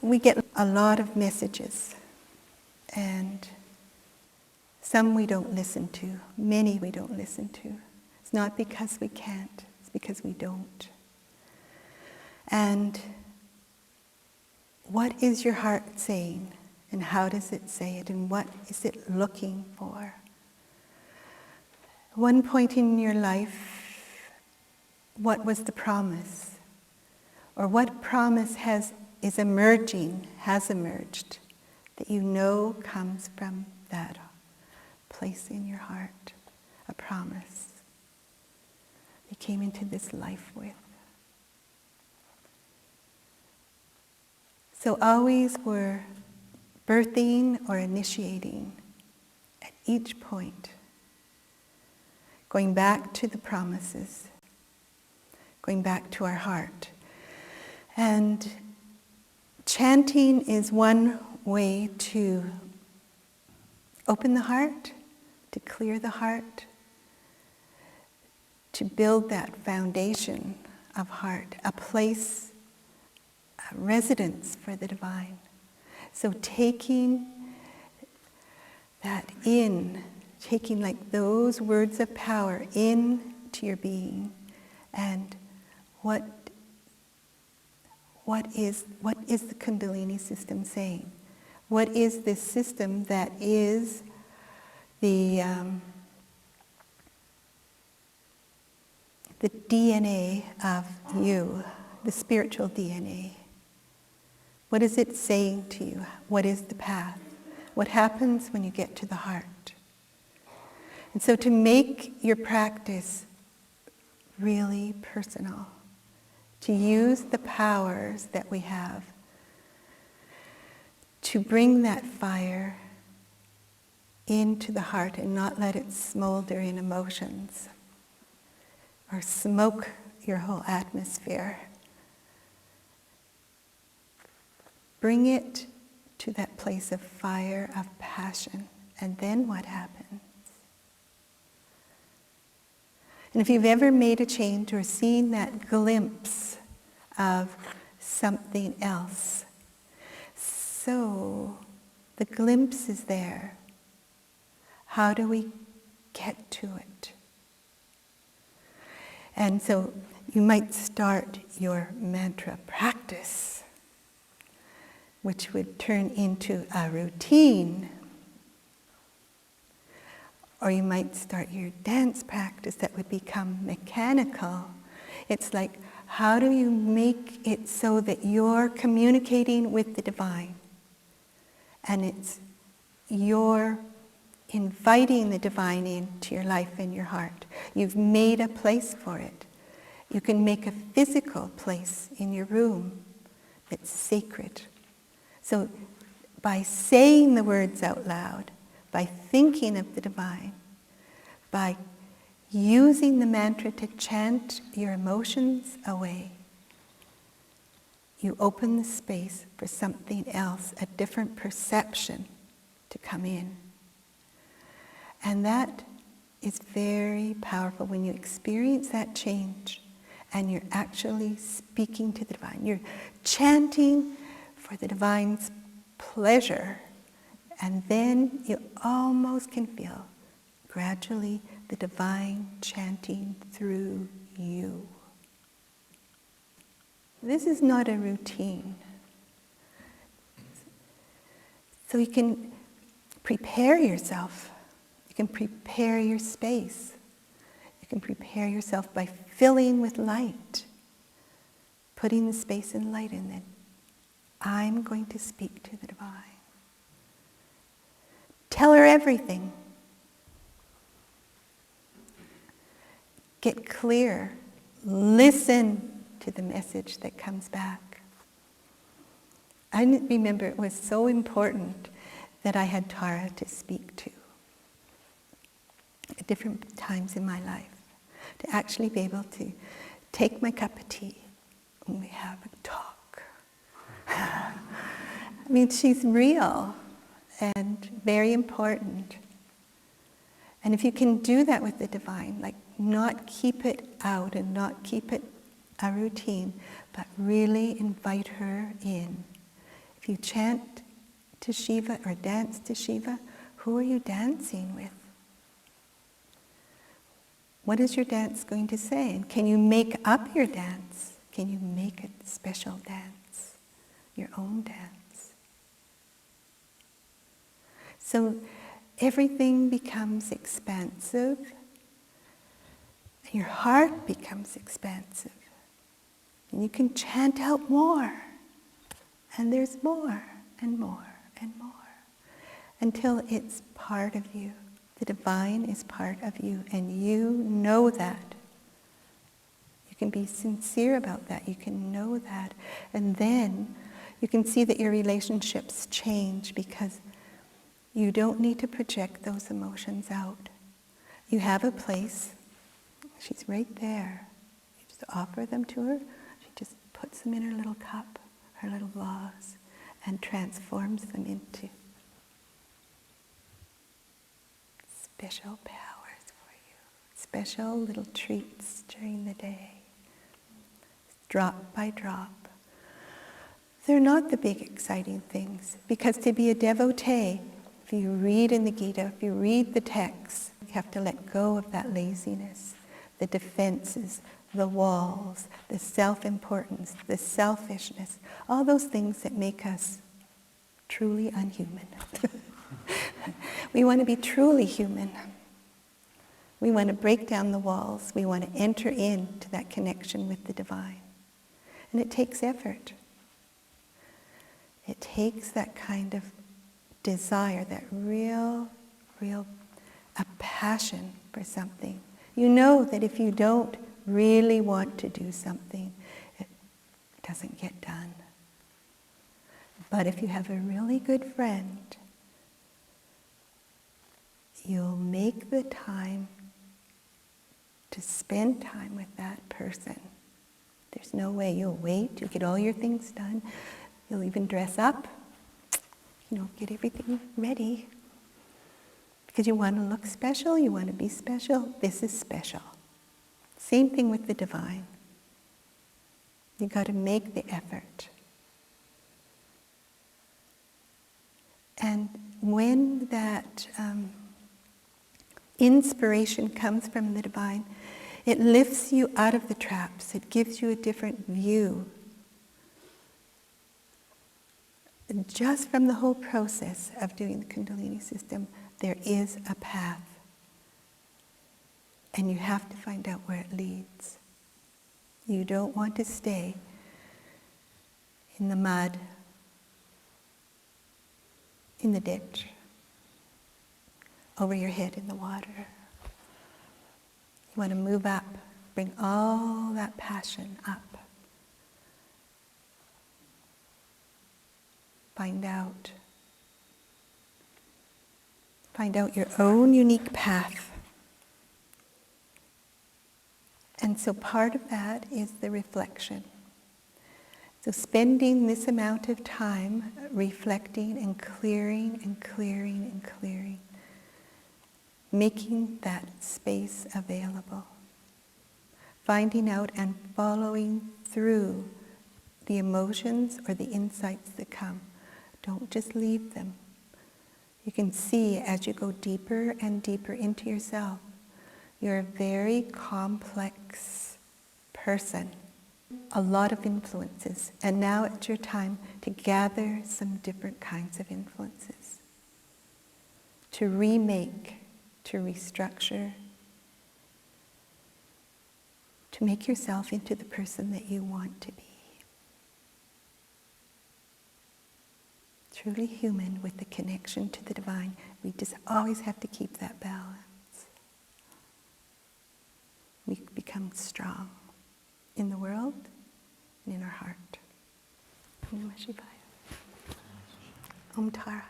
we get a lot of messages, and some we don't listen to, many we don't listen to. It's not because we can't, it's because we don't. And what is your heart saying, and how does it say it, and what is it looking for? One point in your life, what was the promise? Or what promise has emerged, that you know comes from that place in your heart, a promise you came into this life with. So always we're birthing or initiating at each point, going back to the promises, going back to our heart. And chanting is one way to open the heart, to clear the heart, to build that foundation of heart, a place, a residence for the divine. So taking that in, taking like those words of power into your being, and what is the Kundalini system saying? What is this system that is the DNA of you, the spiritual DNA? What is it saying to you? What is the path? What happens when you get to the heart? And so to make your practice really personal, to use the powers that we have to bring that fire into the heart and not let it smolder in emotions or smoke your whole atmosphere. Bring it to that place of fire, of passion, and then what happens? And if you've ever made a change or seen that glimpse of something else, so the glimpse is there. How do we get to it? And so you might start your mantra practice, which would turn into a routine. Or you might start your dance practice that would become mechanical. It's like, how do you make it so that you're communicating with the divine? And you're inviting the divine into your life and your heart. You've made a place for it. You can make a physical place in your room that's sacred. So by saying the words out loud, by thinking of the divine, by using the mantra to chant your emotions away, you open the space for something else, a different perception to come in. And that is very powerful when you experience that change and you're actually speaking to the divine. You're chanting for the divine's pleasure. And then you almost can feel gradually the divine chanting through you. This is not a routine. So you can prepare yourself. You can prepare your space. You can prepare yourself by filling with light, putting the space in light, and then I'm going to speak to the divine. Tell her everything. Get clear. Listen to the message that comes back. I remember it was so important that I had Tara to speak to at different times in my life, to actually be able to take my cup of tea and we have a talk. I mean, she's real and very important. And if you can do that with the divine, like not keep it out and not keep it a routine, but really invite her in. If If you chant to Shiva or dance to Shiva, who are you dancing with? What is your dance going to say? And can you make up your dance? Can you make a special dance? Your own dance? So everything becomes expansive. And your heart becomes expansive. And you can chant out more. And there's more and more and more. Until it's part of you. The divine is part of you, and you know that. You can be sincere about that. You can know that. And then you can see that your relationships change because you don't need to project those emotions out. You have a place. She's right there. You just offer them to her. She just puts them in her little cup, her little vase, and transforms them into special powers for you, special little treats during the day, drop by drop. They're not the big exciting things, because to be a devotee, if you read in the Gita, if you read the texts, you have to let go of that laziness, the defenses, the walls, the self-importance, the selfishness, all those things that make us truly unhuman. We want to be truly human. We want to break down the walls. We want to enter into that connection with the divine. And it takes effort. It takes that kind of desire, that real, a passion for something. You know that if you don't really want to do something, it doesn't get done. But if you have a really good friend, you'll make the time to spend time with that person. There's no way you'll wait. You'll get all your things done. You'll even dress up. Get everything ready. Because you want to look special. You want to be special. This is special. Same thing with the divine. You got to make the effort. And when that inspiration comes from the divine, it lifts you out of the traps. It gives you a different view. And just from the whole process of doing the Kundalini system, there is a path. And you have to find out where it leads. You don't want to stay in the mud, in the ditch, over your head in the water. You want to move up, bring all that passion up. Find out your own unique path. And so part of that is the reflection. So spending this amount of time reflecting and clearing and clearing and clearing, making that space available, finding out and following through the emotions or the insights that come. Don't just leave them. You can see as you go deeper and deeper into yourself, you're a very complex person. A lot of influences. And now it's your time to gather some different kinds of influences. To remake, to restructure, to make yourself into the person that you want to be. Truly human with the connection to the divine. We just always have to keep that balance. We become strong in the world and in our heart. Om Namah Shivaya. Om Tara.